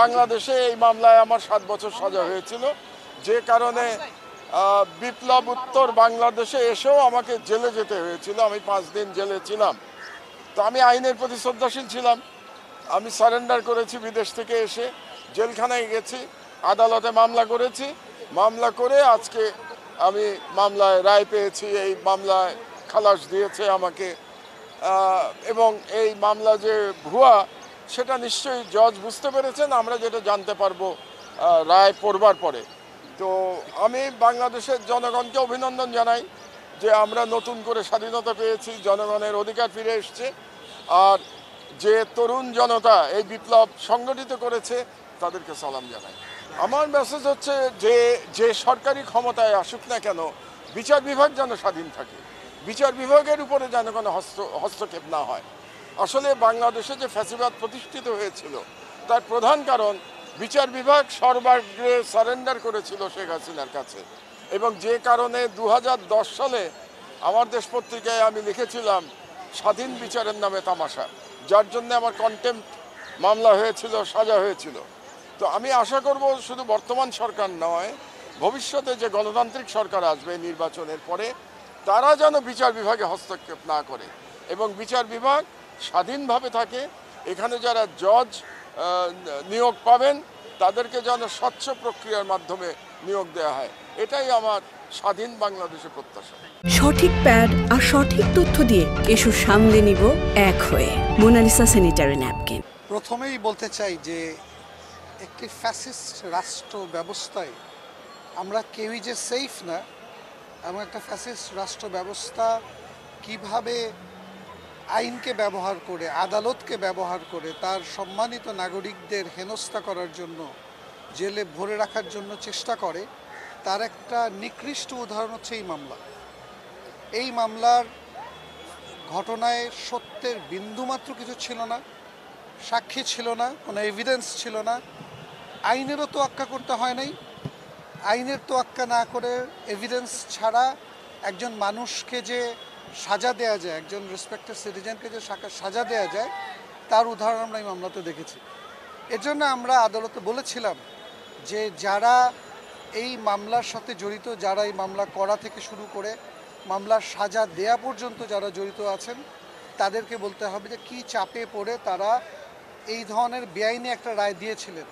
বাংলাদেশে এই মামলায় আমার 7 বছর সাজা হয়েছিল, যে কারণে বিপ্লব উত্তর বাংলাদেশে এসেও আমাকে জেলে যেতে হয়েছিল। আমি 5 দিন জেলে ছিলাম। তো আমি আইনের প্রতি শ্রদ্ধাশীল ছিলাম। আমি সারেন্ডার করেছি, বিদেশ থেকে এসে জেলখানায় গেছি, আদালতে মামলা করেছি। মামলা করে আজকে আমি মামলায় রায় পেয়েছি। এই মামলায় খালাস দিয়েছে আমাকে। এবং এই মামলা যে ভুয়া সেটা নিশ্চয়ই জজ বুঝতে পেরেছেন। আমরা যেটা জানতে পারবো রায় পড়বার পরে। তো আমি বাংলাদেশের জনগণকে অভিনন্দন জানাই যে আমরা নতুন করে স্বাধীনতা পেয়েছি, জনগণের অধিকার ফিরে এসছে। আর যে তরুণ জনতা এই বিপ্লব সংগঠিত করেছে তাদেরকে সালাম জানাই। আমার মেসেজ হচ্ছে যে যে সরকারি ক্ষমতায় আসুক না কেন, বিচার বিভাগ যেন স্বাধীন থাকে, বিচার বিভাগের উপরে যেন কোনো হস্তক্ষেপ না হয়। আসলে বাংলাদেশে যে ফ্যাসিবাদ প্রতিষ্ঠিত হয়েছিল তার প্রধান কারণ বিচার বিভাগ সর্বাগ্রে সারেন্ডার করেছিল শেখ হাসিনার কাছে। এবং যে কারণে 2010 সালে আমার দেশ পত্রিকায় আমি লিখেছিলাম স্বাধীন বিচারের নামে তামাশা, যার জন্য আমার কন্টেম্পট মামলা হয়েছিল, সাজা হয়েছিল। তো আমি আশা করব শুধু বর্তমান সরকার নয়, ভবিষ্যতে যে গণতান্ত্রিক সরকার আসবে নির্বাচনের পরে, তারা যেন বিচার বিভাগে হস্তক্ষেপ না করে এবং বিচার বিভাগ স্বাধীনভাবে থাকে। এখানে যারা জজ নিয়োগ পাবেন তাদেরকে যেন স্বচ্ছ প্রক্রিয়ার মাধ্যমে নিয়োগ দেওয়া হয়। এটাই আমার স্বাধীন বাংলাদেশের প্রত্যাশা। সঠিক প্যাড আর সঠিক তথ্য দিয়ে এসো সামলে নিব এক হয়ে। Monalisa sanitary napkin. প্রথমেই বলতে চাই যে একটি ফ্যাসিস্ট রাষ্ট্র ব্যবস্থায় আমরা কেউই যে সেফ না, এবং একটা ফ্যাসিস্ট রাষ্ট্র ব্যবস্থা কিভাবে আইনকে ব্যবহার করে, আদালতকে ব্যবহার করে তার সম্মানিত নাগরিকদের হেনস্থা করার জন্য, জেলে ভরে রাখার জন্য চেষ্টা করে, তার একটা নিকৃষ্ট উদাহরণ হচ্ছে এই মামলা। এই মামলার ঘটনায় সত্যের বিন্দুমাত্র কিছু ছিল না, সাক্ষী ছিল না, কোনো এভিডেন্স ছিল না। আইনেরও তোয়াক্কা করতে হয় নাই। আইনের তোয়াক্কা না করে এভিডেন্স ছাড়া একজন মানুষকে যে সাজা দেয়া যায়, একজন রেসপেক্টেড সিটিজেনকে যে সাজা দেয়া যায়, তার উদাহরণ আমরা এই মামলাতে দেখেছি। এর জন্য আমরা আদালতে বলেছিলাম যে যারা এই মামলার সাথে জড়িত, যারা এই মামলা করা থেকে শুরু করে মামলার সাজা দেয়া পর্যন্ত যারা জড়িত আছেন, তাদেরকে বলতে হবে যে কী চাপে পড়ে তারা এই ধরনের বেআইনি একটা রায় দিয়েছিলেন।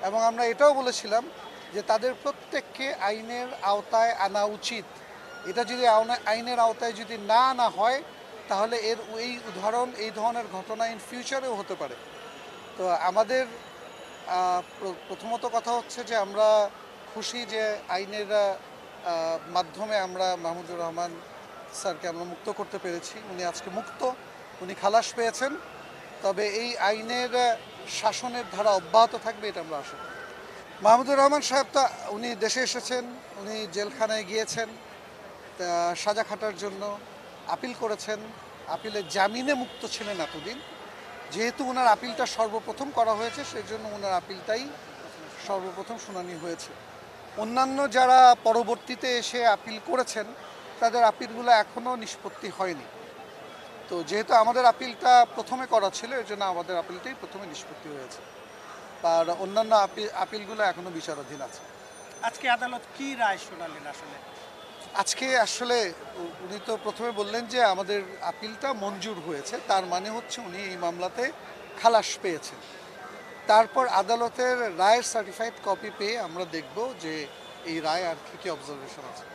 এবং আমরা এটাও বলেছিলাম যে তাদের প্রত্যেককে আইনের আওতায় আনা উচিত। এটা যদি আইনের আওতায় যদি না আনা হয়, তাহলে এই উদাহরণ, এই ধরনের ঘটনা ইন ফিউচারেও হতে পারে। তো আমাদের প্রথমত কথা হচ্ছে যে আমরা খুশি যে আইনের মাধ্যমে আমরা মাহমুদুর রহমান স্যারকে আমরা মুক্ত করতে পেরেছি। উনি আজকে মুক্ত, উনি খালাস পেয়েছেন। তবে এই আইনের শাসনের ধারা অব্যাহত থাকবে, এটা আমরা আশা করি। মাহমুদুর রহমান সাহেব তো উনি দেশে এসেছেন, উনি জেলখানায় গিয়েছেন সাজা খাটার জন্য, আপিল করেছেন, আপিলে জামিনে মুক্ত ছিলেন এতদিন। যেহেতু ওনার আপিলটা সর্বপ্রথম করা হয়েছে, সেই জন্য ওনার আপিলটাই সর্বপ্রথম শুনানি হয়েছে। অন্যান্য যারা পরবর্তীতে এসে আপিল করেছেন, তাদের আপিলগুলো এখনও নিষ্পত্তি হয়নি। তো যেহেতু আমাদের আপিলটা প্রথমে করা ছিল, এর জন্য আমাদের আপিলটাই প্রথমে নিষ্পত্তি হয়েছে। আর অন্যান্য আপিলগুলো এখনও বিচারাধীন আছে। আজকে আদালত কি রায় শোনালেন? আজকে আসলে উনি তো প্রথমে বললেন যে আমাদের আপিলটা মঞ্জুর হয়েছে, তার মানে হচ্ছে উনি এই মামলাতে খালাস পেয়েছেন। তারপর আদালতের রায়ের সার্টিফাইড কপি পেয়ে আমরা দেখব যে এই রায় আর কী কী অবজারভেশন আছে।